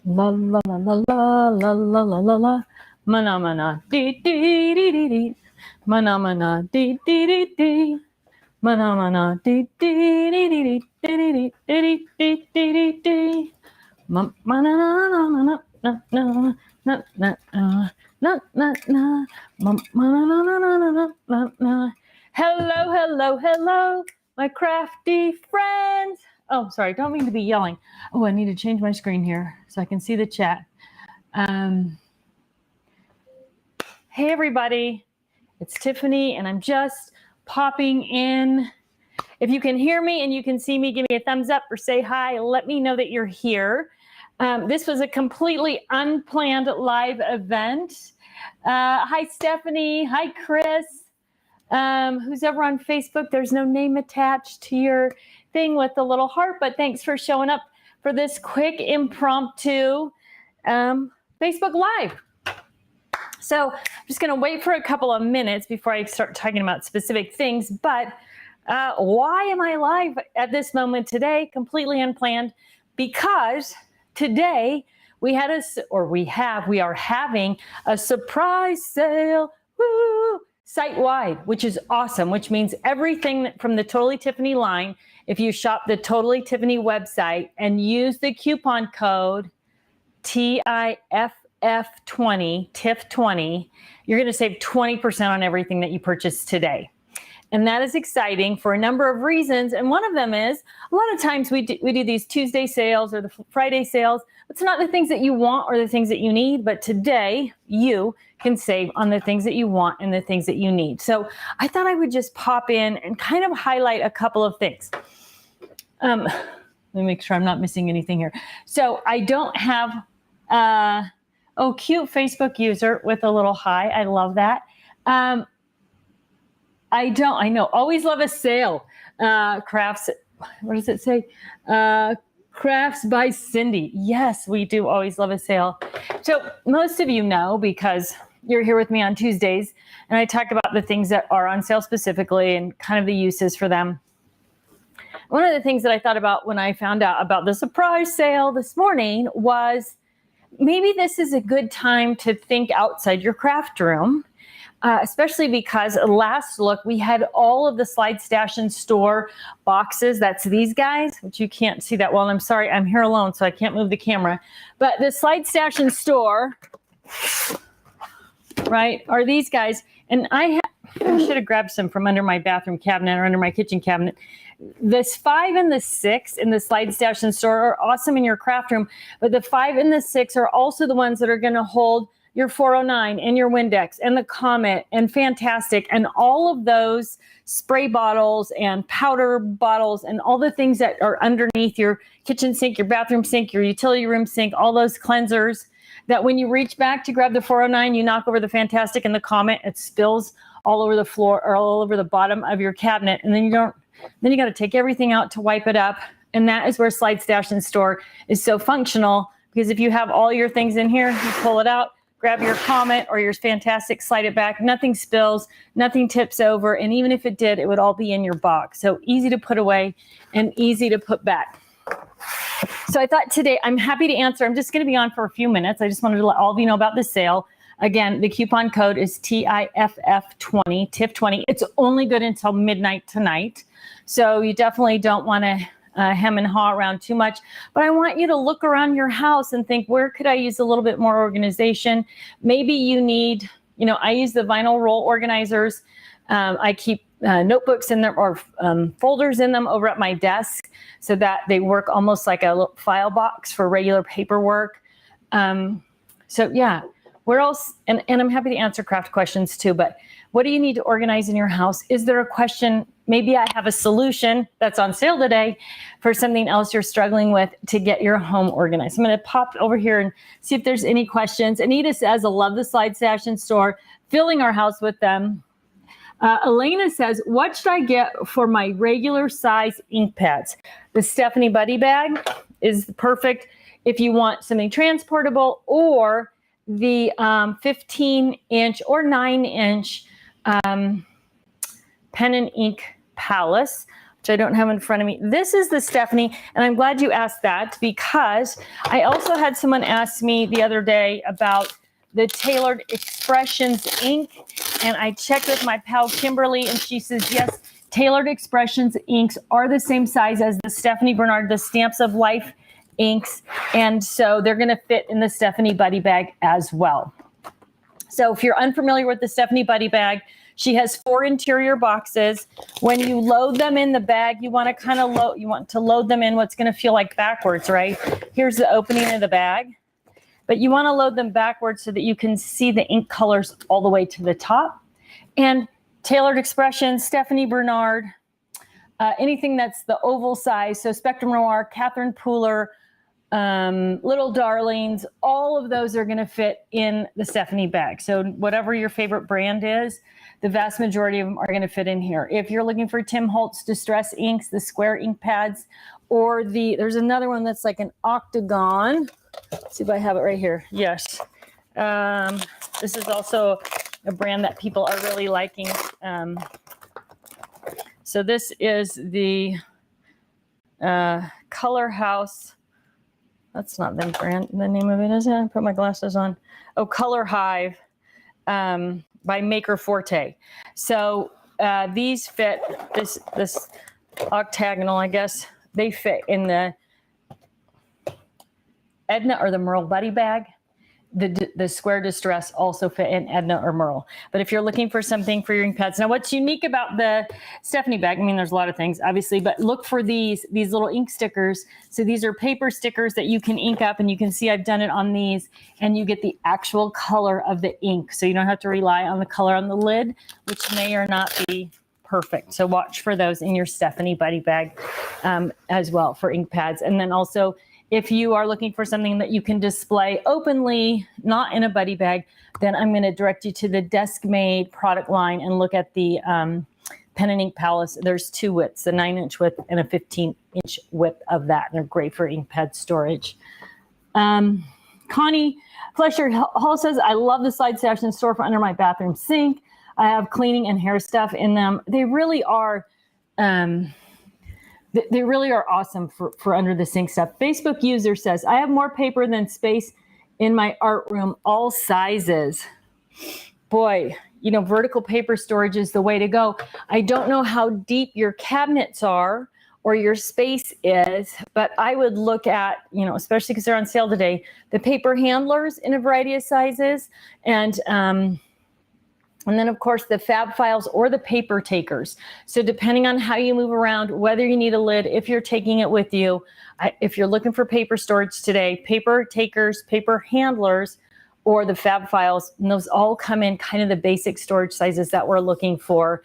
La la la la la la la la la la. Mana mana dee dee dee dee dee. Mana mana dee dee dee dee. Mana mana dee dee dee dee dee dee dee dee dee dee. Mana na na na na na na na na na na na. Mana na na na na na na. Hello, hello, hello, my crafty friends. Oh, sorry, don't mean to be yelling. Oh, I need to change my screen here so I can see the chat. Hey, everybody, it's Tiffany, and I'm just popping in. If you can hear me and you can see me, give me a thumbs up or say hi. Let me know that you're here. This was a completely unplanned live event. Hi, Stephanie. Hi, Chris. Who's ever on Facebook? There's no name attached to your thing with the little heart, but thanks for showing up for this quick impromptu Facebook Live. So I'm just going to wait for a couple of minutes before I start talking about specific things. But why am I live at this moment today? Completely unplanned, because today we are having a surprise sale. Woo! Sitewide, which is awesome, which means everything from the Totally Tiffany line, if you shop the Totally Tiffany website and use the coupon code TIFF20, you're going to save 20% on everything that you purchase today. And that is exciting for a number of reasons. And one of them is, a lot of times we do these Tuesday sales or the Friday sales. It's not the things that you want or the things that you need, but today you can save on the things that you want and the things that you need. So I thought I would just pop in and kind of highlight a couple of things. Let me make sure I'm not missing anything here. So I don't have, cute Facebook user with a little hi. I love that. I know. Always love a sale. Crafts, what does it say? Crafts by Cindy. Yes, we do always love a sale. So most of you know, because you're here with me on Tuesdays, and I talk about the things that are on sale specifically and kind of the uses for them. One of the things that I thought about when I found out about the surprise sale this morning was maybe this is a good time to think outside your craft room. Especially because last look, we had all of the Slide Stash and Store boxes. That's these guys, which you can't see that well. And I'm sorry, I'm here alone, so I can't move the camera. But the Slide Stash and Store, right, are these guys. And I should have grabbed some from under my bathroom cabinet or under my kitchen cabinet. This 5 and the 6 in the Slide Stash and Store are awesome in your craft room. But the 5 and the 6 are also the ones that are going to hold your 409 and your Windex and the Comet and Fantastic and all of those spray bottles and powder bottles and all the things that are underneath your kitchen sink, your bathroom sink, your utility room sink, all those cleansers that when you reach back to grab the 409, you knock over the Fantastic and the Comet, it spills all over the floor or all over the bottom of your cabinet. And then you got to take everything out to wipe it up. And that is where Slide Stash and Store is so functional, because if you have all your things in here, you pull it out, grab your Comet or your Fantastic, slide it back, nothing spills, nothing tips over, and even if it did, it would all be in your box. So easy to put away and easy to put back. So I thought today, I'm happy to answer. I'm just going to be on for a few minutes. I just wanted to let all of you know about the sale. Again, the coupon code is TIFF20, TIFF20. It's only good until midnight tonight. So you definitely don't want to hem and haw around too much, but I want you to look around your house and think, where could I use a little bit more organization? Maybe you need, I use the vinyl roll organizers. I keep notebooks in them or folders in them over at my desk so that they work almost like a little file box for regular paperwork. So yeah, where else? And I'm happy to answer craft questions too, but what do you need to organize in your house? Is there a question? Maybe I have a solution that's on sale today for something else you're struggling with to get your home organized. I'm going to pop over here and see if there's any questions. Anita says, I love the Slide Stash and Store, filling our house with them. Elena says, what should I get for my regular size ink pads? The Stephanie Buddy bag is perfect if you want something transportable, or the 15-inch or 9-inch pen and ink Palace which I don't have in front of me. This is the Stephanie, and I'm glad you asked that because I also had someone ask me the other day about the Tailored Expressions ink, and I checked with my pal Kimberly, and she says, yes, Tailored Expressions inks are the same size as the Stephanie Bernard, the Stamps of Life inks, and so they're gonna fit in the Stephanie Buddy Bag as well. So if you're unfamiliar with the Stephanie Buddy Bag, she has 4 interior boxes. When you load them in the bag, you want to load them in what's going to feel like backwards, right? Here's the opening of the bag, but you want to load them backwards so that you can see the ink colors all the way to the top. And Tailored Expressions, Stephanie Bernard, anything that's the oval size, so Spectrum Noir, Catherine Pooler, Little Darlings, all of those are going to fit in the Stephanie bag. So whatever your favorite brand is, the vast majority of them are going to fit in here. If you're looking for Tim Holtz Distress inks, the square ink pads, or there's another one that's like an octagon. Let's see if I have it right here. Yes. This is also a brand that people are really liking. So this is the Color House. That's not the brand. The name of it is it? I put my glasses on. Oh, Color Hive by Maker Forte. So these fit this octagonal, I guess. They fit in the Edna or the Merle Buddy Bag. The Square Distress also fit in Edna or Merle. But if you're looking for something for your ink pads, now what's unique about the Stephanie bag, I mean, there's a lot of things, obviously, but look for these little ink stickers. So these are paper stickers that you can ink up, and you can see I've done it on these, and you get the actual color of the ink. So you don't have to rely on the color on the lid, which may or not be perfect. So watch for those in your Stephanie Buddy Bag as well for ink pads. And then also, if you are looking for something that you can display openly, not in a buddy bag, then I'm going to direct you to the Desk Made product line and look at the Pen and Ink Palace. There's 2 widths, a 9-inch width and a 15-inch width of that. And they're great for ink pad storage. Connie Flesher Hall says, I love the slide stash and store for under my bathroom sink. I have cleaning and hair stuff in them. They really are... They really are awesome for under the sink stuff. Facebook user says, I have more paper than space in my art room, all sizes. Boy, vertical paper storage is the way to go. I don't know how deep your cabinets are or your space is, but I would look at, especially because they're on sale today, the paper handlers in a variety of sizes. And then, of course, the fab files or the paper takers. So depending on how you move around, whether you need a lid, if you're taking it with you, if you're looking for paper storage today, paper takers, paper handlers, or the fab files, and those all come in kind of the basic storage sizes that we're looking for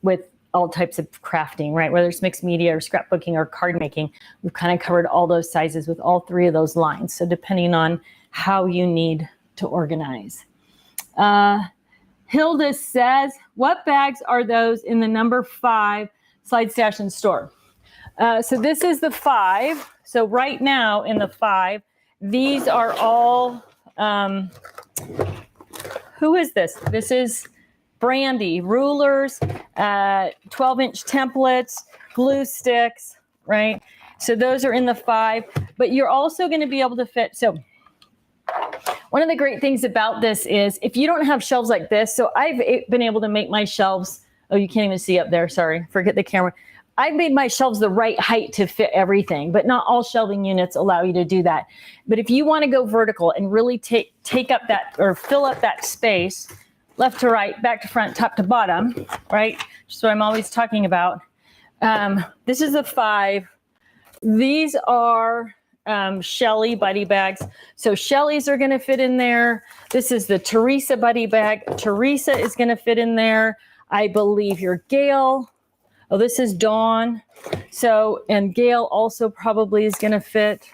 with all types of crafting, right? Whether it's mixed media or scrapbooking or card making, we've kind of covered all those sizes with all 3 of those lines. So depending on how you need to organize. Hilda says, what bags are those in the number 5 slide stash and store? So this is the 5. So right now in the 5, these are all, who is this? This is Brandy, rulers, 12-inch templates, glue sticks, right? So those are in the 5, but you're also going to be able to fit, so one of the great things about this is if you don't have shelves like this, so I've been able to make my shelves, oh, you can't even see up there, sorry, forget the camera. I've made my shelves the right height to fit everything, but not all shelving units allow you to do that. But if you want to go vertical and really take up that or fill up that space, left to right, back to front, top to bottom, right? Just what I'm always talking about. This is a 5. These are Shelly buddy bags. So Shelly's are going to fit in there. This is the Teresa buddy bag. Teresa is going to fit in there. I believe your Gail. Oh, this is Dawn. So, and Gail also probably is going to fit.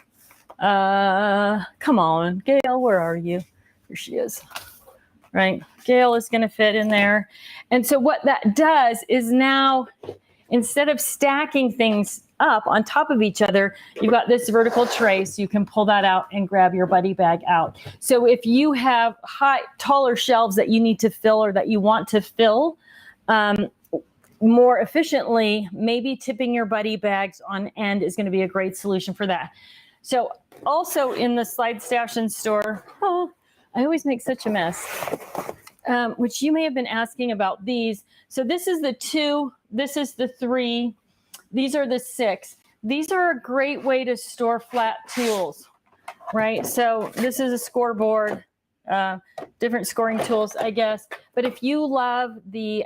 Come on, Gail, where are you? Here she is. Right. Gail is going to fit in there. And so what that does is now, instead of stacking things up on top of each other, you've got this vertical tray, so you can pull that out and grab your buddy bag out. So if you have taller shelves that you need to fill or that you want to fill, more efficiently, maybe tipping your buddy bags on end is going to be a great solution for that. So also in the slide stash and store, oh, I always make such a mess, which you may have been asking about these. So this is the 2, this is the 3, these are the 6. These are a great way to store flat tools, right? So this is a scoreboard, different scoring tools, I guess. But if you love the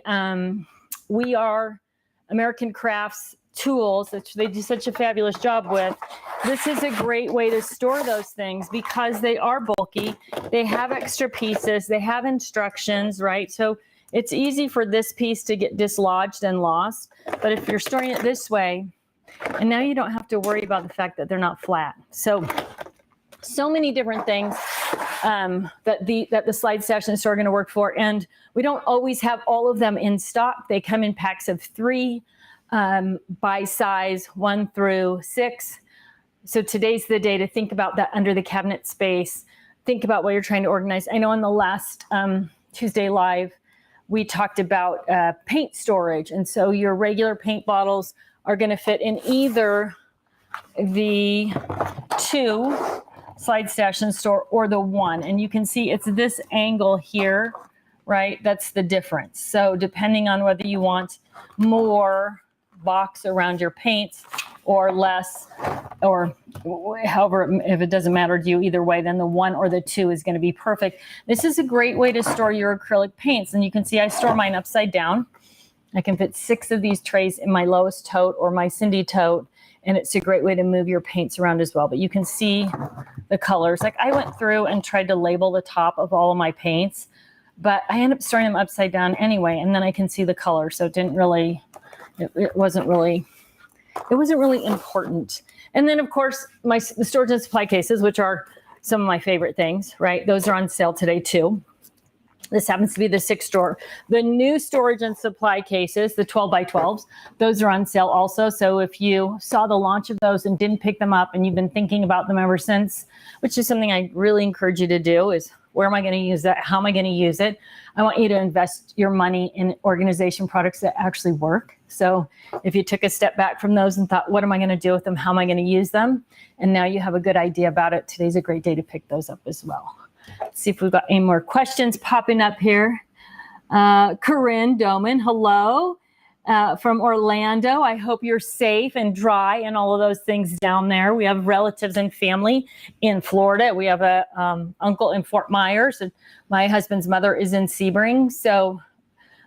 We Are American Crafts tools, which they do such a fabulous job with, this is a great way to store those things because they are bulky. They have extra pieces. They have instructions, right? So it's easy for this piece to get dislodged and lost. But if you're storing it this way, and now you don't have to worry about the fact that they're not flat. So many different things that the slide stash and store are going to work for. And we don't always have all of them in stock. They come in packs of 3 by size 1 through 6. So today's the day to think about that under the cabinet space. Think about what you're trying to organize. I know on the last Tuesday Live, we talked about paint storage. And so your regular paint bottles are going to fit in either the 2 slide stash and store or the 1. And you can see it's this angle here, right? That's the difference. So depending on whether you want more box around your paints or less, or however, if it doesn't matter to you either way, then the 1 or the 2 is going to be perfect. This is a great way to store your acrylic paints. And you can see I store mine upside down. I can fit 6 of these trays in my Lois tote or my Cindy tote. And it's a great way to move your paints around as well. But you can see the colors. Like I went through and tried to label the top of all of my paints, but I ended up storing them upside down anyway. And then I can see the color. So it wasn't really important. And then of course, the storage and supply cases, which are some of my favorite things, right? Those are on sale today too. This happens to be the 6 drawer. The new storage and supply cases, the 12 by 12s, those are on sale also. So if you saw the launch of those and didn't pick them up and you've been thinking about them ever since, which is something I really encourage you to do, is where am I going to use that? How am I going to use it? I want you to invest your money in organization products that actually work. So if you took a step back from those and thought, what am I going to do with them? How am I going to use them? And now you have a good idea about it. Today's a great day to pick those up as well. Let's see if we've got any more questions popping up here. Corinne Doman, hello, from Orlando. I hope you're safe and dry and all of those things down there. We have relatives and family in Florida. We have a uncle in Fort Myers, and my husband's mother is in Sebring. So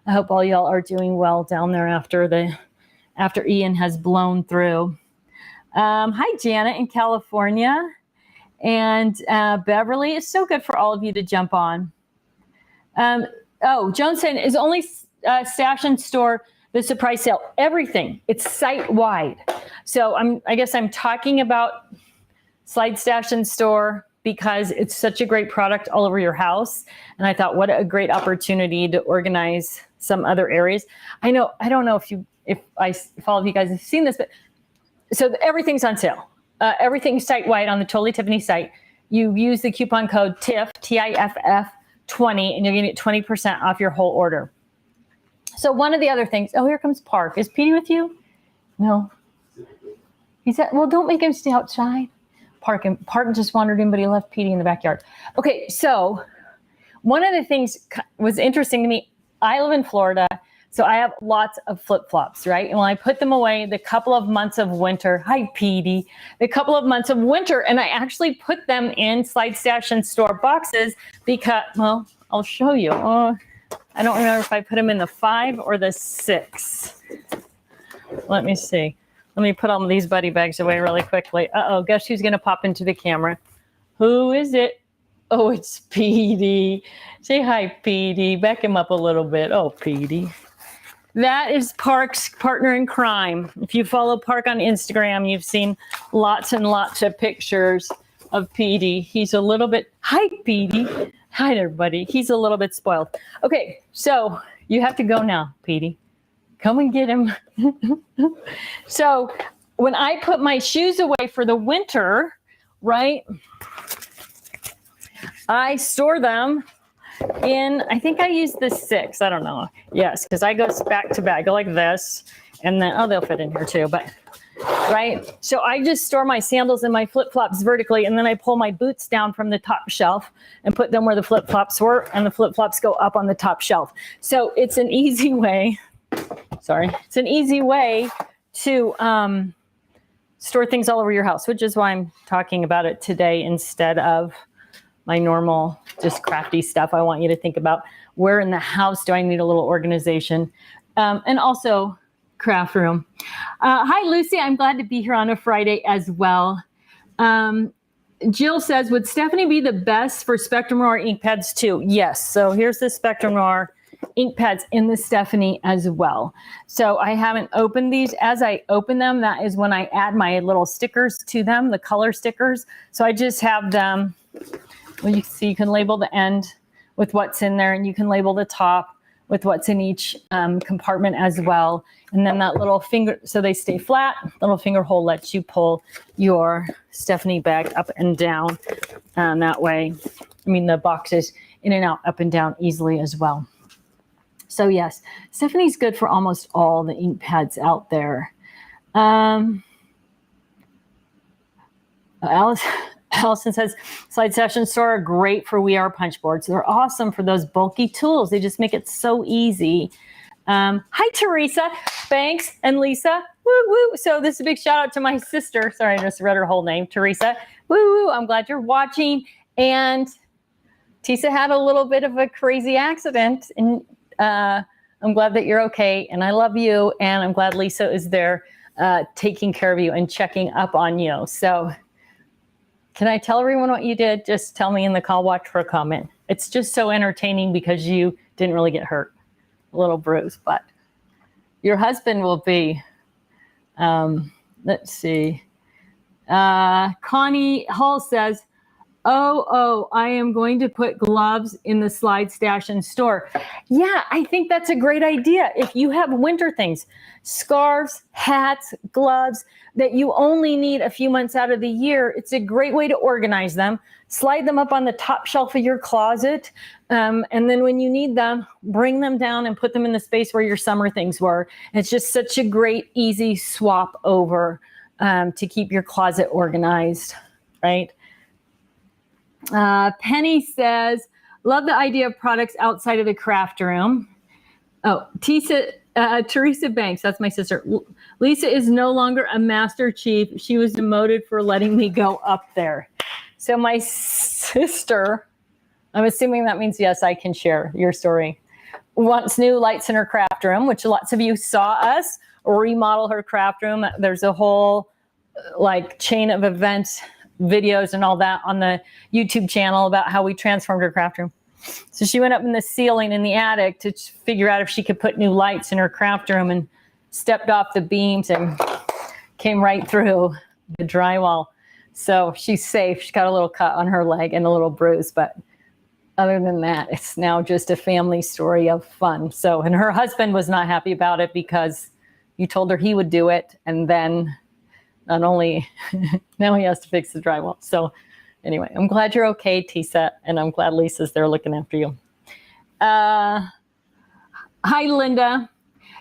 I hope all y'all are doing well down there after Ian has blown through. Hi, Janet in California. And Beverly, it's so good for all of you to jump on. Joan said, is only stash and store the surprise sale? Everything. It's site-wide. So I guess I'm talking about slide stash and store because it's such a great product all over your house. And I thought, what a great opportunity to organize some other areas. I don't know if all of you guys have seen this, but so everything's on sale. Everything's site-wide on the Totally Tiffany site. You use the coupon code TIFF, TIFF 20, and you're going to get 20% off your whole order. So one of the other things, here comes Park. Is Petey with you? No. Well, don't make him stay outside. Park just wandered in, but he left Petey in the backyard. Okay, so one of the things was interesting to me. I live in Florida. So I have lots of flip-flops, right? And when I put them away, the couple of months of winter, hi, Petey, the couple of months of winter, and I actually put them in slide stash and store boxes because, well, I'll show you. I don't remember if I put them in the 5 or the 6. Let me see. Let me put all of these buddy bags away really quickly. Guess who's going to pop into the camera? Who is it? Oh, it's Petey. Say hi, Petey. Back him up a little bit. Oh, Petey. That is Park's partner in crime. If you follow Park on Instagram, you've seen lots and lots of pictures of Petey. He's a little bit, hi, Petey. Hi, everybody. He's a little bit spoiled. Okay, so you have to go now, Petey. Come and get him. So when I put my shoes away for the winter, right, I store them I think I use the 6. I don't know. Yes, because I go back to back. I go like this, and then, oh, they'll fit in here too, but, right? So I just store my sandals and my flip-flops vertically, and then I pull my boots down from the top shelf and put them where the flip-flops were, and the flip-flops go up on the top shelf. So it's an easy way, it's an easy way to store things all over your house, which is why I'm talking about it today instead of my normal, just crafty stuff. I want you to think about where in the house do I need a little organization, and also craft room. Hi, Lucy. I'm glad to be here on a Friday as well. Jill says, would Stephanie be the best for Spectrum Noir ink pads too? Yes. So here's the Spectrum Noir ink pads in the Stephanie as well. So I haven't opened these. As I open them, that is when I add my little stickers to them, the color stickers. So I just have them. Well, you see, you can label the end with what's in there, and you can label the top with what's in each compartment as well. And then that little finger, so they stay flat, little finger hole lets you pull your Stephanie bag up and down that way. I mean, the boxes in and out, up and down easily as well. So yes, Stephanie's good for almost all the ink pads out there. Allison says, Slide Session Store are great for We Are punch boards. They're awesome for those bulky tools. They just make it so easy. Hi, Teresa, Banks, and Lisa. Woo, woo. So this is a big shout out to my sister. Sorry, I just read her whole name, Teresa. Woo, woo. I'm glad you're watching. And Tisa had a little bit of a crazy accident. And I'm glad that you're okay. And I love you. And I'm glad Lisa is there taking care of you and checking up on you. So can I tell everyone what you did? Just tell me in the call, watch for a comment. It's just so entertaining because you didn't really get hurt. A little bruise, but your husband will be, let's see. Connie Hall says, oh, I am going to put gloves in the Slide Stash and Store. Yeah, I think that's a great idea. If you have winter things, scarves, hats, gloves that you only need a few months out of the year, it's a great way to organize them. Slide them up on the top shelf of your closet. And then when you need them, bring them down and put them in the space where your summer things were. It's just such a great, easy swap over to keep your closet organized, right? Penny says, love the idea of products outside of the craft room. Oh, Teresa Banks, that's my sister. Lisa is no longer a Master Chief. She was demoted for letting me go up there. So my sister, I'm assuming that means, yes, I can share your story, wants new lights in her craft room, which lots of you saw us remodel her craft room. There's a whole chain of events, videos and all that on the YouTube channel about how we transformed her craft room. So she went up in the ceiling in the attic to figure out if she could put new lights in her craft room, and stepped off the beams and came right through the drywall. So she's safe. She got a little cut on her leg and a little bruise, but other than that, it's now just a family story of fun. So, and her husband was not happy about it because you told her he would do it, and then not only now he has to fix the drywall. So anyway, I'm glad you're okay, Tisa, and I'm glad Lisa's there looking after you. Hi, Linda.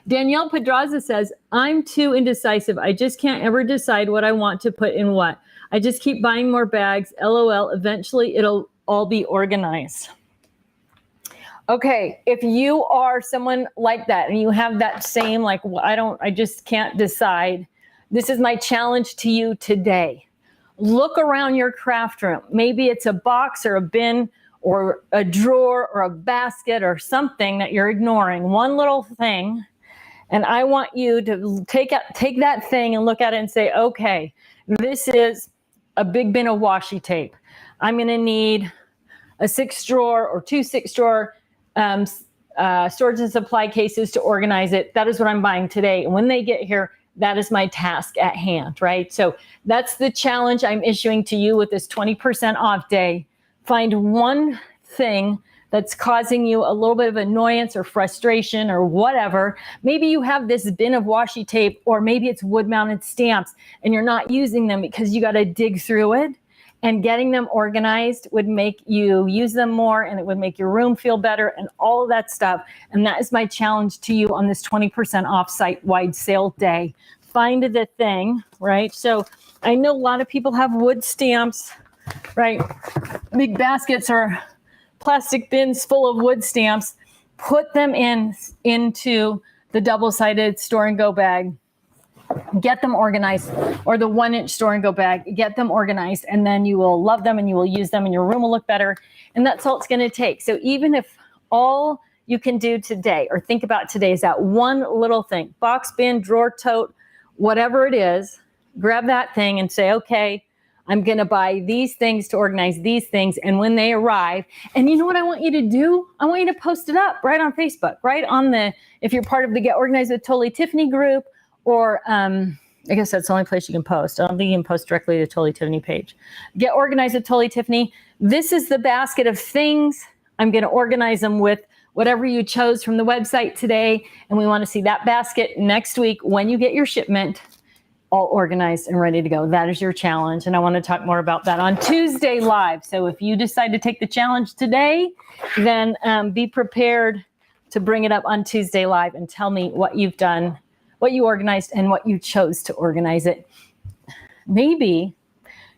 Danielle Pedraza says, I'm too indecisive. I just can't ever decide what I want to put in what. I just keep buying more bags. LOL. Eventually, it'll all be organized. Okay, if you are someone like that and you have that same, I just can't decide, this is my challenge to you today. Look around your craft room. Maybe it's a box or a bin or a drawer or a basket or something that you're ignoring, one little thing. And I want you to take that thing and look at it and say, okay, this is a big bin of washi tape. I'm going to need a 6-drawer or 2 6-drawer storage and supply cases to organize it. That is what I'm buying today. And when they get here, that is my task at hand, right? So that's the challenge I'm issuing to you with this 20% off day. Find one thing that's causing you a little bit of annoyance or frustration or whatever. Maybe you have this bin of washi tape, or maybe it's wood-mounted stamps and you're not using them because you got to dig through it. and getting them organized would make you use them more, and it would make your room feel better and all of that stuff. And that is my challenge to you on this 20% off site-wide sale day. Find the thing, right? So I know a lot of people have wood stamps, right? Big baskets or plastic bins full of wood stamps. Put them into the double-sided store and go bag. Get them organized, or the 1-inch store and go bag. Get them organized, and then you will love them and you will use them and your room will look better. And that's all it's going to take. So even if all you can do today or think about today is that one little thing, box, bin, drawer, tote, whatever it is, grab that thing and say, okay, I'm going to buy these things to organize these things. And when they arrive, and you know what I want you to do? I want you to post it up right on Facebook, right on if you're part of the Get Organized with Totally Tiffany group, or I guess that's the only place you can post. I don't think you can post directly to the Totally Tiffany page. Get Organized with Totally Tiffany. This is the basket of things. I'm going to organize them with whatever you chose from the website today. And we want to see that basket next week when you get your shipment, all organized and ready to go. That is your challenge. And I want to talk more about that on Tuesday Live. So if you decide to take the challenge today, then be prepared to bring it up on Tuesday Live and tell me what you've done, what you organized, and what you chose to organize it. Maybe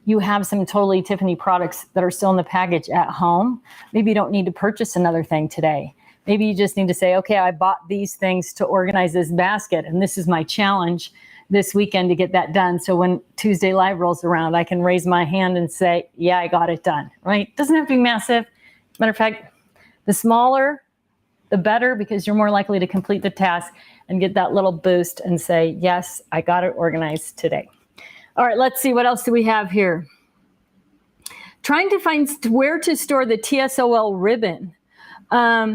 you have some Totally Tiffany products that are still in the package at home. Maybe you don't need to purchase another thing today. Maybe you just need to say, okay, I bought these things to organize this basket, and this is my challenge this weekend to get that done. So when Tuesday Live rolls around, I can raise my hand and say, yeah, I got it done, right? Doesn't have to be massive. Matter of fact, the smaller, the better, because you're more likely to complete the task and get that little boost and say, yes, I got it organized today. All right, let's see, what else do we have here? Trying to find where to store the TSOL ribbon. Let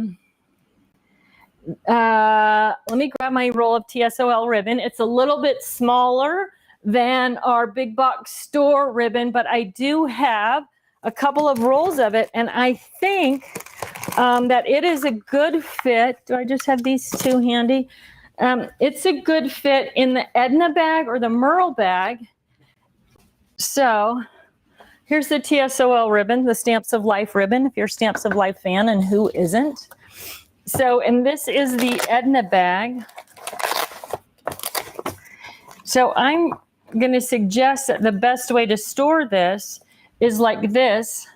me grab my roll of TSOL ribbon. It's a little bit smaller than our big box store ribbon, but I do have a couple of rolls of it, and I think that it is a good fit. Do I just have these two handy? It's a good fit in the Edna bag or the Merle bag. So here's the TSOL ribbon, the Stamps of Life ribbon, if you're a Stamps of Life fan, and who isn't? So, and this is the Edna bag. So I'm going to suggest that the best way to store this is like this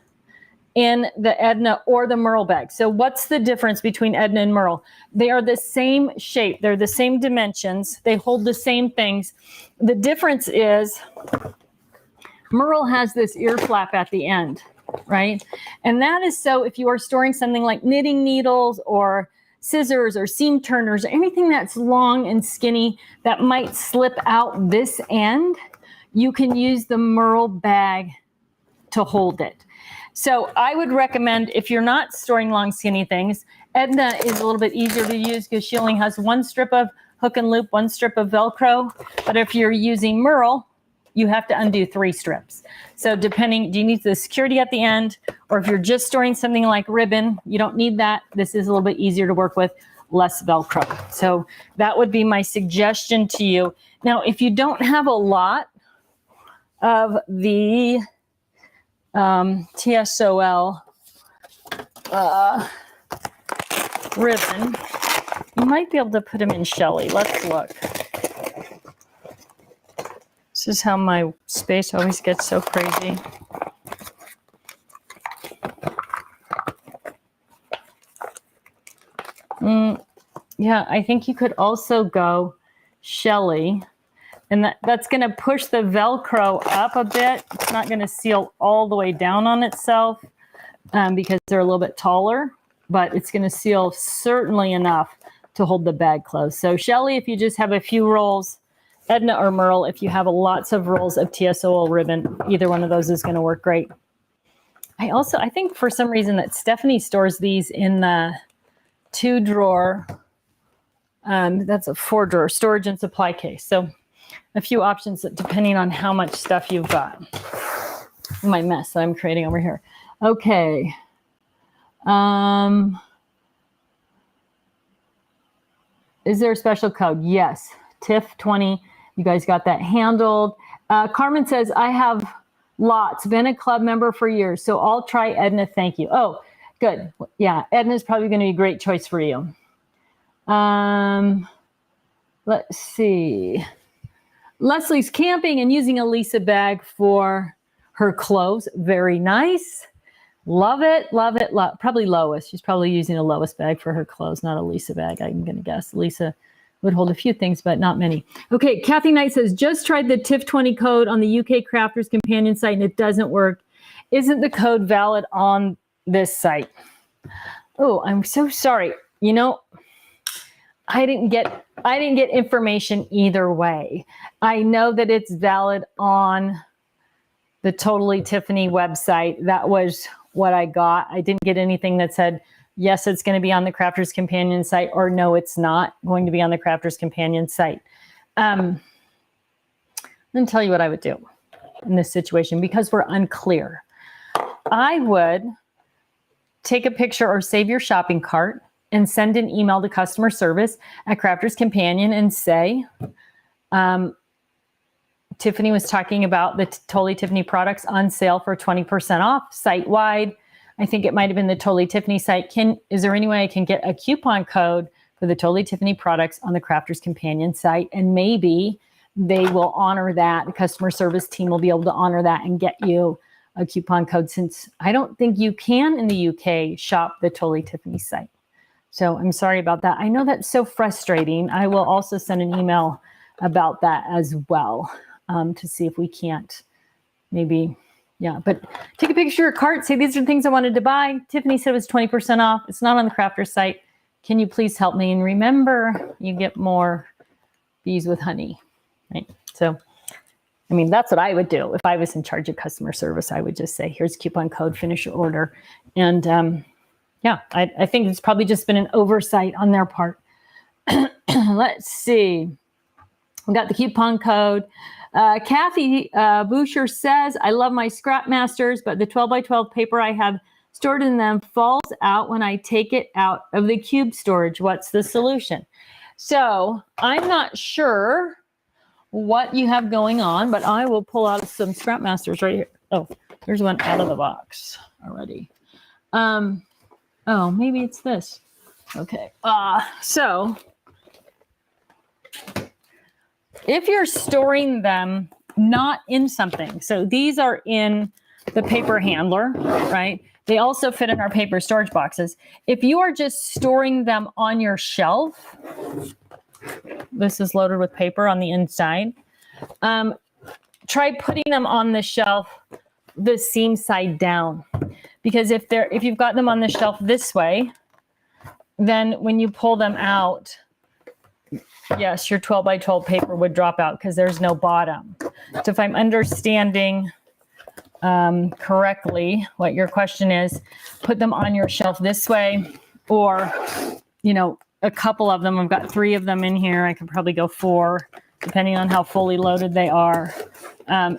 in the Edna or the Merle bag. So what's the difference between Edna and Merle? They are the same shape. They're the same dimensions. They hold the same things. The difference is Merle has this ear flap at the end, right? And that is so if you are storing something like knitting needles or scissors or seam turners, or anything that's long and skinny that might slip out this end, you can use the Merle bag to hold it. So I would recommend, if you're not storing long skinny things, Edna is a little bit easier to use because she only has one strip of hook and loop, one strip of Velcro. But if you're using Merle, you have to undo 3 strips. So depending, do you need the security at the end? Or if you're just storing something like ribbon, you don't need that. This is a little bit easier to work with, less Velcro. So that would be my suggestion to you. Now, if you don't have a lot of the TSOL ribbon, you might be able to put them in Shelly. Let's look. This is how my space always gets so crazy. Yeah, I think you could also go Shelly, and that's going to push the Velcro up a bit. It's not going to seal all the way down on itself because they're a little bit taller, but it's going to seal certainly enough to hold the bag closed. So Shelly, if you just have a few rolls, Edna or Merle, if you have lots of rolls of TSOL ribbon, either one of those is going to work great. I think for some reason that Stephanie stores these in the 2-drawer, that's a 4-drawer storage and supply case. So a few options depending on how much stuff you've got. My mess that I'm creating over here. Okay. Is there a special code? Yes. TIFF20. You guys got that handled. Carmen says, I have Lots. Been a club member for years. So I'll try Edna. Thank you. Oh, good. Yeah, Edna's probably going to be a great choice for you. Let's see. Leslie's camping and using a Lisa bag for her clothes. Very nice. Love it, love it, probably Lois. She's probably using a Lois bag for her clothes, not a Lisa bag, I'm going to guess. Lisa would hold a few things, but not many. Okay, Kathy Knight says, just tried the TIFF20 code on the UK Crafters Companion site and it doesn't work. Isn't the code valid on this site? Oh, I'm so sorry. You know, I didn't get information either way. I know that it's valid on the Totally Tiffany website. That was what I got. I didn't get anything that said, yes, it's going to be on the Crafters Companion site, or no, it's not going to be on the Crafters Companion site. Let me tell you what I would do in this situation, because we're unclear. I would take a picture or save your shopping cart and send an email to customer service at Crafters Companion and say, Tiffany was talking about the Totally Tiffany products on sale for 20% off site-wide. I think it might have been the Totally Tiffany site. Is there any way I can get a coupon code for the Totally Tiffany products on the Crafters Companion site? And maybe they will honor that. The customer service team will be able to honor that and get you a coupon code, since I don't think you can in the UK shop the Totally Tiffany site. So I'm sorry about that. I know that's so frustrating. I will also send an email about that as well. To see if we can't maybe, yeah, but take a picture of your cart, say these are the things I wanted to buy. Tiffany said it was 20% off. It's not on the Crafters site. Can you please help me? And remember, you get more bees with honey, right? So, I mean, that's what I would do. If I was in charge of customer service, I would just say, here's coupon code, finish your order. And yeah, I think it's probably just been an oversight on their part. Let's see. We got the coupon code. Kathy Boucher says, I love my Scrap Masters, but the 12x12 paper I have stored in them falls out when I take it out of the cube storage. What's the solution? So I'm not sure what you have going on, but I will pull out some Scrap Masters right here. Oh, there's one out of the box already. Oh, maybe it's this. Okay. So if you're storing them not in something, so these are in the paper handler, right? They also fit in our paper storage boxes. If you are just storing them on your shelf, this is loaded with paper on the inside. Try putting them on the shelf, the seam side down, because if you've got them on the shelf this way, then when you pull them out, yes, your 12x12 paper would drop out because there's no bottom. So if I'm understanding correctly what your question is, put them on your shelf this way, or, you know, a couple of them. I've got 3 of them in here. I could probably go 4, depending on how fully loaded they are.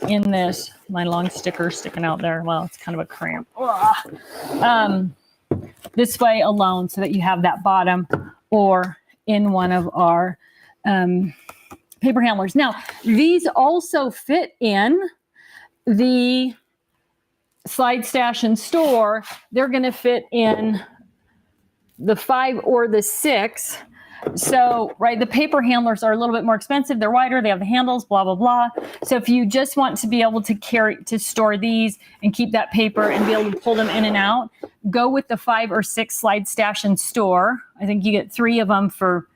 In this, my long sticker sticking out there. Well, it's kind of a cramp. This way alone, so that you have that bottom, or in one of our paper handlers. Now, these also fit in the Slide Stash and Store. They're going to fit in the 5 or the 6. So, right, the paper handlers are a little bit more expensive. They're wider. They have the handles, blah, blah, blah. So if you just want to be able to store these and keep that paper and be able to pull them in and out, go with the 5 or 6 Slide Stash and Store. I think you get 3 of them for,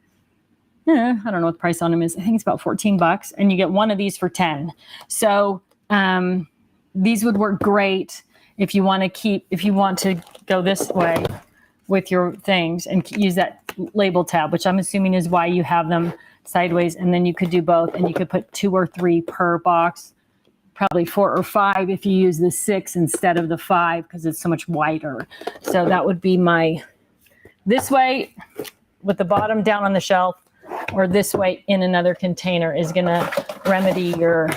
I don't know what the price on them is. I think it's about $14, and you get one of these for 10. So these would work great if you want to go this way with your things and use that label tab, which I'm assuming is why you have them sideways. And then you could do both, and you could put 2 or 3 per box, probably 4 or 5 if you use the 6 instead of the 5, because it's so much wider. So that would be this way with the bottom down on the shelf, or this way in another container, is going to remedy your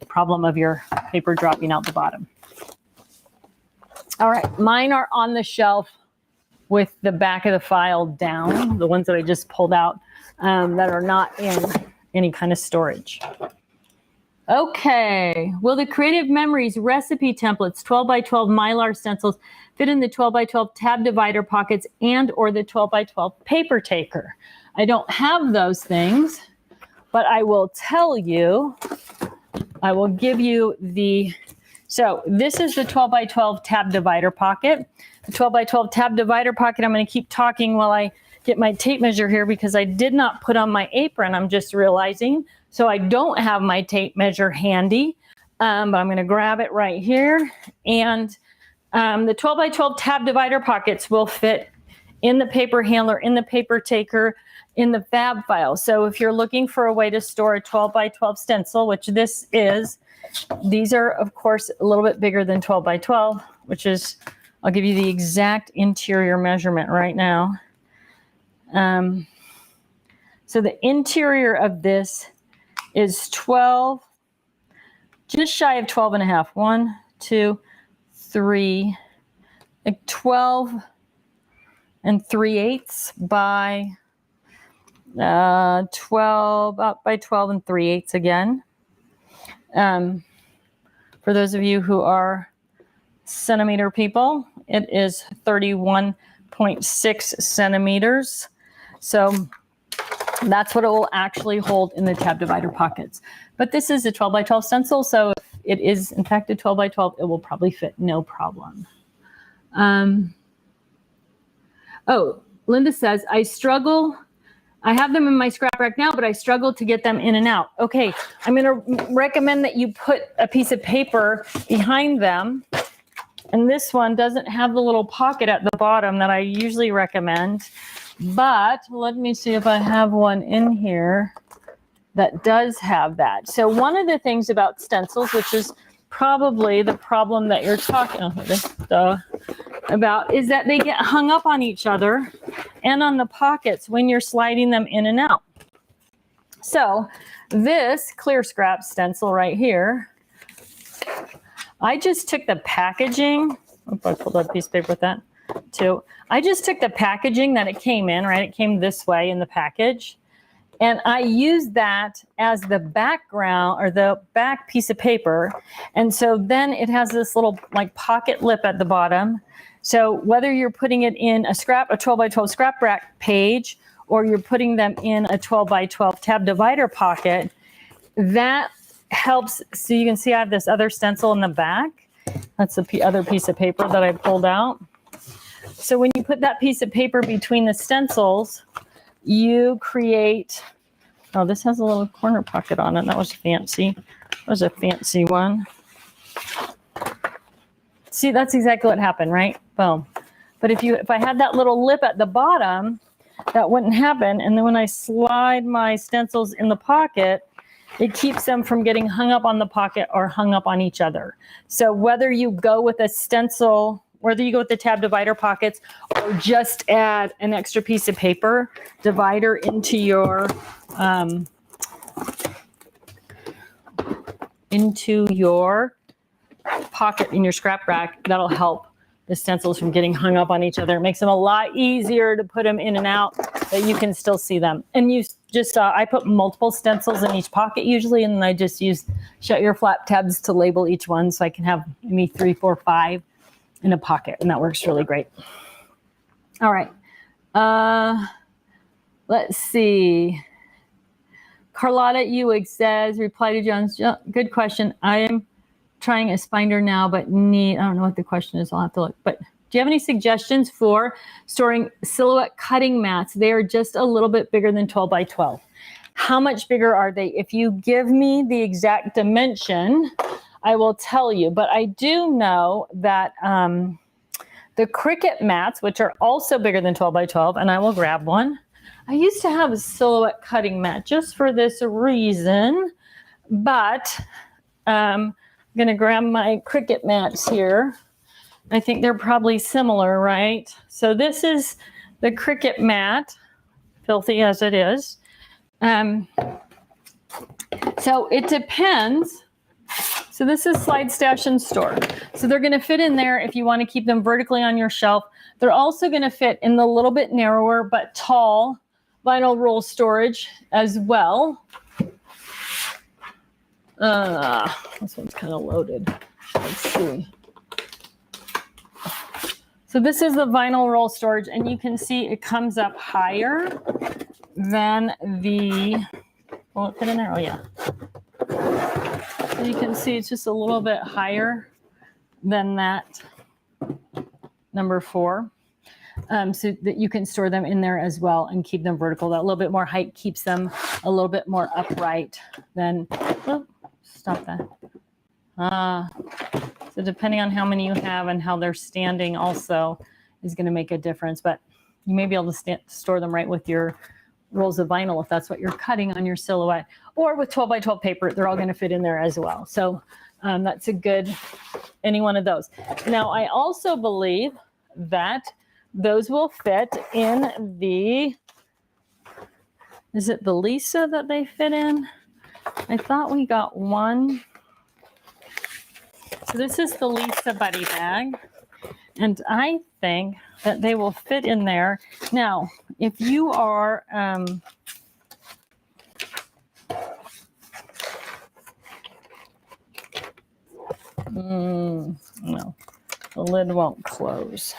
problem of your paper dropping out the bottom. All right, mine are on the shelf with the back of the file down, the ones that I just pulled out, that are not in any kind of storage. Okay. Will the Creative Memories recipe templates, 12 by 12 Mylar stencils, fit in the 12 by 12 tab divider pockets and or the 12 by 12 paper taker? I don't have those things, but I will tell you, I will give you the, so this is the 12 by 12 tab divider pocket. The 12 by 12 tab divider pocket, I'm going to keep talking while I get my tape measure here because I did not put on my apron, I'm just realizing. So I don't have my tape measure handy, but I'm going to grab it right here. And the 12 by 12 tab divider pockets will fit in the paper handler, in the paper taker, in the fab file. So if you're looking for a way to store a 12 by 12 stencil, which this is, these are of course a little bit bigger than 12 by 12, which is, I'll give you the exact interior measurement right now. So the interior of this is 12, just shy of 12 and a half. 1, 2, 3, like 12 and 3/8 by 12, up by 12 and 3/8 again. For those of you who are centimeter people, it is 31.6 centimeters. So that's what it will actually hold in the tab divider pockets. But this is a 12 by 12 stencil, so if it is in fact a 12 by 12, it will probably fit no problem. Oh, Linda says, I have them in my scrap rack now, but I struggle to get them in and out. Okay, I'm going to recommend that you put a piece of paper behind them. And this one doesn't have the little pocket at the bottom that I usually recommend. But let me see if I have one in here that does have that. So one of the things about stencils, which is probably the problem that you're talking about, is that they get hung up on each other and on the pockets when you're sliding them in and out. So this clear scrap stencil right here, I just took the packaging. Oops, I pulled out a piece of paper with that too. I just took the packaging that it came in, right? It came this way in the package. And I used that as the background or the back piece of paper. And so then it has this little like pocket lip at the bottom. So whether you're putting it in a 12 by 12 scrap rack page, or you're putting them in a 12 by 12 tab divider pocket, that helps. So you can see I have this other stencil in the back. That's the other piece of paper that I pulled out. So when you put that piece of paper between the stencils, you create, oh, this has a little corner pocket on it. That was fancy. That was a fancy one. See, that's exactly what happened, right? Boom. But if I had that little lip at the bottom, that wouldn't happen. And then when I slide my stencils in the pocket, it keeps them from getting hung up on the pocket or hung up on each other. So whether you go with a stencil, whether you go with the tab divider pockets or just add an extra piece of paper divider into your pocket in your scrap rack, that'll help the stencils from getting hung up on each other. It makes them a lot easier to put them in and out, but you can still see them. And you just I put multiple stencils in each pocket usually, and then I just use shut your flap tabs to label each one, so I can have maybe 3, 4, 5 in a pocket, and that works really great. All right. Let's see. Carlotta Ewig says, reply to John's, good question. I am trying a Spinder now, but I don't know what the question is. I'll have to look. But do you have any suggestions for storing silhouette cutting mats? They are just a little bit bigger than 12 by 12. How much bigger are they? If you give me the exact dimension, I will tell you. But I do know that the Cricut mats, which are also bigger than 12 by 12, and I will grab one. I used to have a silhouette cutting mat just for this reason, but I'm going to grab my Cricut mats here. I think they're probably similar, right? So this is the Cricut mat, filthy as it is. So it depends. So this is slide, stash, and store. So they're going to fit in there if you want to keep them vertically on your shelf. They're also going to fit in the little bit narrower but tall vinyl roll storage as well. This one's kind of loaded. Let's see. So this is the vinyl roll storage, and you can see it comes up higher than the, will it fit in there? Oh yeah. So you can see it's just a little bit higher than that number 4. So that you can store them in there as well and keep them vertical. That little bit more height keeps them a little bit more upright than, oh, stop that. So depending on how many you have and how they're standing also is going to make a difference. But you may be able to store them right with your rolls of vinyl if that's what you're cutting on your silhouette. Or with 12 by 12 paper, they're all going to fit in there as well. So that's a good, any one of those. Now, I also believe that those will fit in the, is it the Lisa that they fit in? I thought we got one. So this is the Lisa Buddy Bag, and I think that they will fit in there. Now, if you are, no, the lid won't close.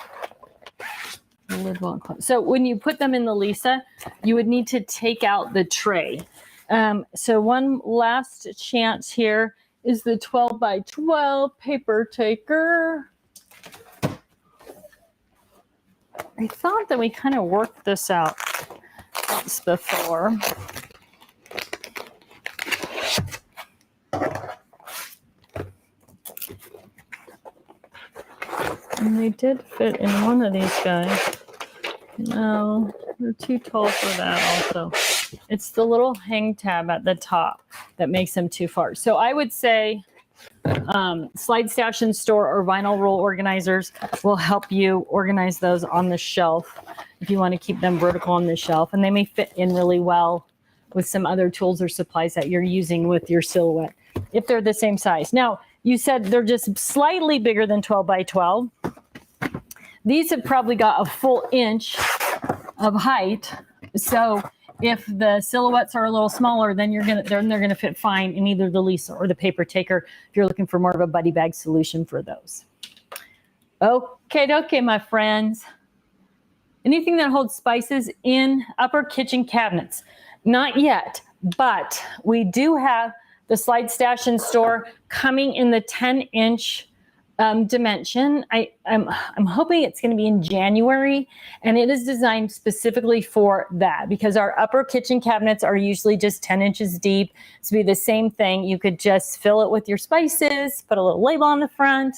The lid won't close. So when you put them in the Lisa, you would need to take out the tray. So one last chance here is the 12 by 12 paper taker. I thought that we kind of worked this out once before. And they did fit in one of these guys. No, they're too tall for that also. It's the little hang tab at the top that makes them too far. So I would say slide stash and store or vinyl roll organizers will help you organize those on the shelf if you want to keep them vertical on the shelf. And they may fit in really well with some other tools or supplies that you're using with your silhouette if they're the same size. Now, you said they're just slightly bigger than 12 by 12. These have probably got a full inch of height. So if the silhouettes are a little smaller, then they're gonna fit fine in either the Lisa or the paper taker if you're looking for more of a buddy bag solution for those. Okay, my friends. Anything that holds spices in upper kitchen cabinets? Not yet, but we do have the slide stash and store coming in the 10-inch dimension. I'm hoping it's going to be in January, and it is designed specifically for that because our upper kitchen cabinets are usually just 10 inches deep. So it'd be the same thing. You could just fill it with your spices, put a little label on the front,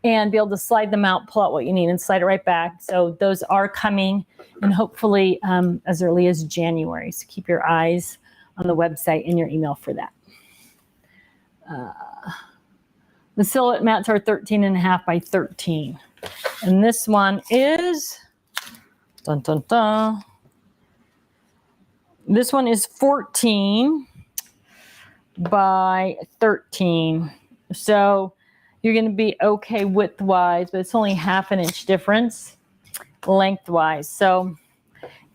and be able to slide them out, pull out what you need, and slide it right back. So those are coming, and hopefully as early as January. So keep your eyes on the website and your email for that. The silhouette mats are 13.5 by 13. And this one is, dun, dun, dun. This one is 14 by 13. So you're going to be okay width-wise, but it's only half an inch difference lengthwise. So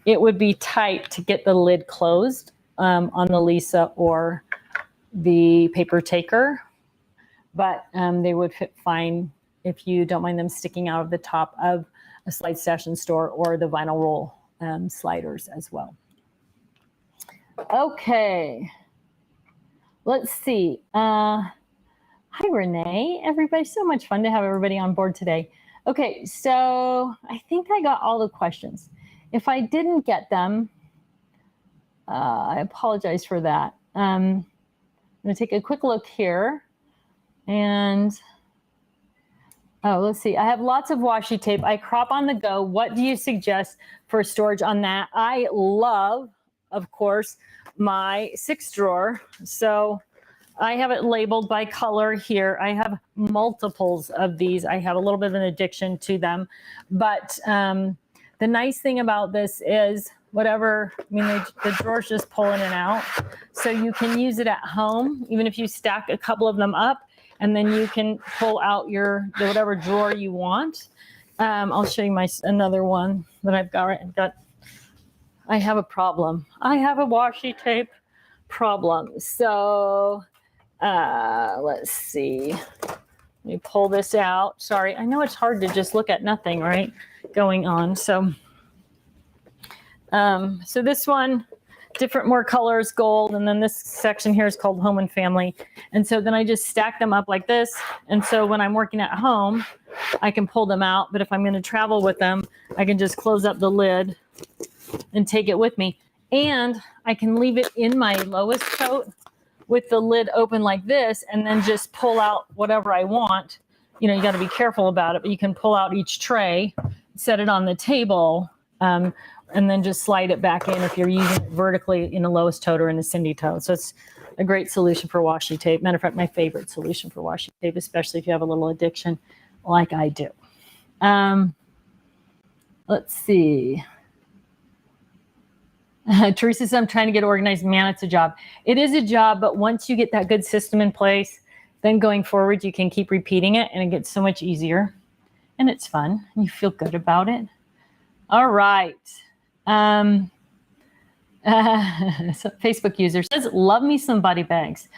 it would be tight to get the lid closed on the Lisa or the paper taker. But they would fit fine if you don't mind them sticking out of the top of a slide stash and store or the vinyl roll sliders as well. Okay, let's see. Hi, Renee. Everybody, so much fun to have everybody on board today. Okay, so I think I got all the questions. If I didn't get them, I apologize for that. I'm going to take a quick look here. And, let's see. I have lots of washi tape. I crop on the go. What do you suggest for storage on that? I love, of course, my 6 drawer. So I have it labeled by color here. I have multiples of these. I have a little bit of an addiction to them. But the nice thing about this is the drawer's just pulling it out. So you can use it at home, even if you stack a couple of them up. And then you can pull out whatever drawer you want. I'll show you another one that I've got. I have a problem. I have a washi tape problem. So Let's see. Let me pull this out. Sorry, I know it's hard to just look at nothing, right, going on. So, so this one, different, more colors, gold, and then this section here is called Home and Family. And so then I just stack them up like this. And so when I'm working at home, I can pull them out. But if I'm going to travel with them, I can just close up the lid and take it with me. And I can leave it in my lowest coat with the lid open like this, and then just pull out whatever I want. You know, you got to be careful about it, but you can pull out each tray, set it on the table, and then just slide it back in if you're using it vertically in a lowest tote or in a Cindy tote. So it's a great solution for washi tape. Matter of fact, my favorite solution for washi tape, especially if you have a little addiction like I do. Let's see. Teresa says, I'm trying to get organized. Man, it's a job. It is a job, but once you get that good system in place, then going forward, you can keep repeating it and it gets so much easier. And it's fun. And you feel good about it. All right. So Facebook user says, love me some body bags.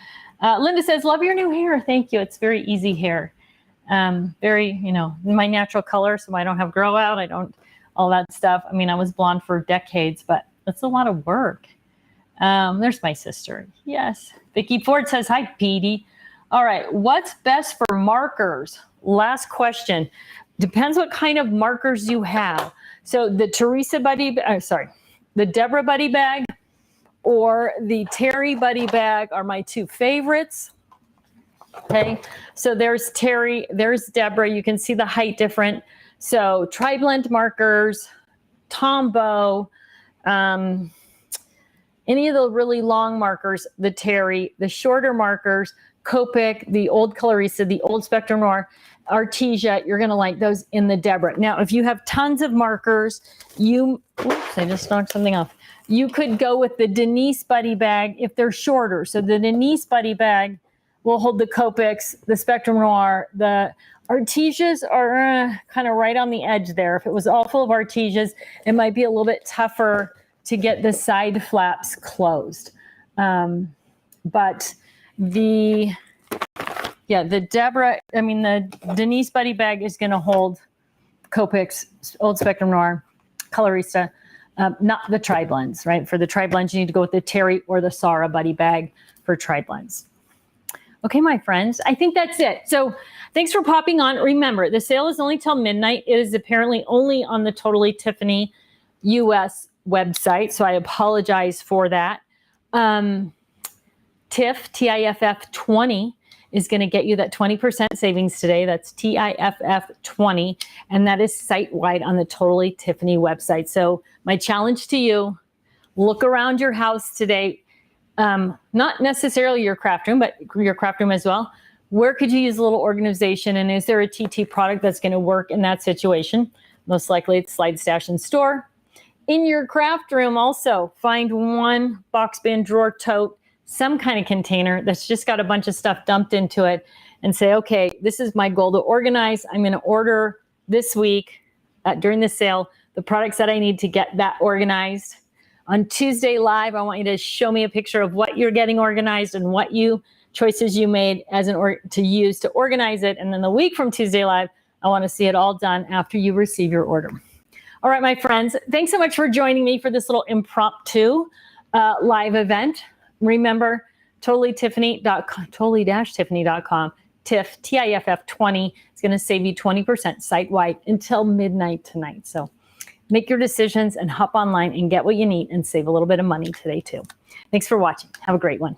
Linda says, love your new hair. Thank you. It's very easy hair. Very, you know, my natural color. So I don't have grow out. I don't, all that stuff. I mean, I was blonde for decades, but that's a lot of work. There's my sister. Yes. Vicki Ford says, hi, Petey. All right. What's best for markers? Last question. Depends what kind of markers you have. So the the Deborah Buddy bag or the Terry Buddy bag are my two favorites. Okay. So there's Terry, there's Deborah. You can see the height different. So tri-blend markers, Tombow, any of the really long markers, the Terry, the shorter markers, Copic, the old Colorista, the old Spectrum Noir, Artesia, you're going to like those in the Deborah. Now, if you have tons of markers, I just knocked something off. You could go with the Denise Buddy bag if they're shorter. So the Denise Buddy bag will hold the Copics, the Spectrum Noir, the Artesias are kind of right on the edge there. If it was all full of Artesias, it might be a little bit tougher to get the side flaps closed. But the Deborah, the Denise Buddy bag is going to hold Copics, Old Spectrum Noir, Colorista, not the tri-blends, right? For the tri-blends, you need to go with the Terry or the Sarah Buddy bag for tri-blends. Okay, my friends, I think that's it. So thanks for popping on. Remember, the sale is only till midnight. It is apparently only on the Totally Tiffany US website, so I apologize for that. TIFF, TIFF 20 is going to get you that 20% savings today. That's TIFF 20, and that is site-wide on the Totally Tiffany website. So my challenge to you, look around your house today. Not necessarily your craft room, but your craft room as well. Where could you use a little organization? And is there a TT product that's going to work in that situation? Most likely it's Slide, Stash, and Store. In your craft room also, find one box bin, drawer, tote, some kind of container that's just got a bunch of stuff dumped into it and say, okay, this is my goal to organize. I'm going to order this week during the sale the products that I need to get that organized. On Tuesday Live, I want you to show me a picture of what you're getting organized and what choices you made to use to organize it. And then the week from Tuesday Live, I want to see it all done after you receive your order. All right, my friends, thanks so much for joining me for this little impromptu live event. Remember, totally-tiffany.com, TIFF, TIFF 20 is going to save you 20% site-wide until midnight tonight. So make your decisions and hop online and get what you need and save a little bit of money today too. Thanks for watching. Have a great one.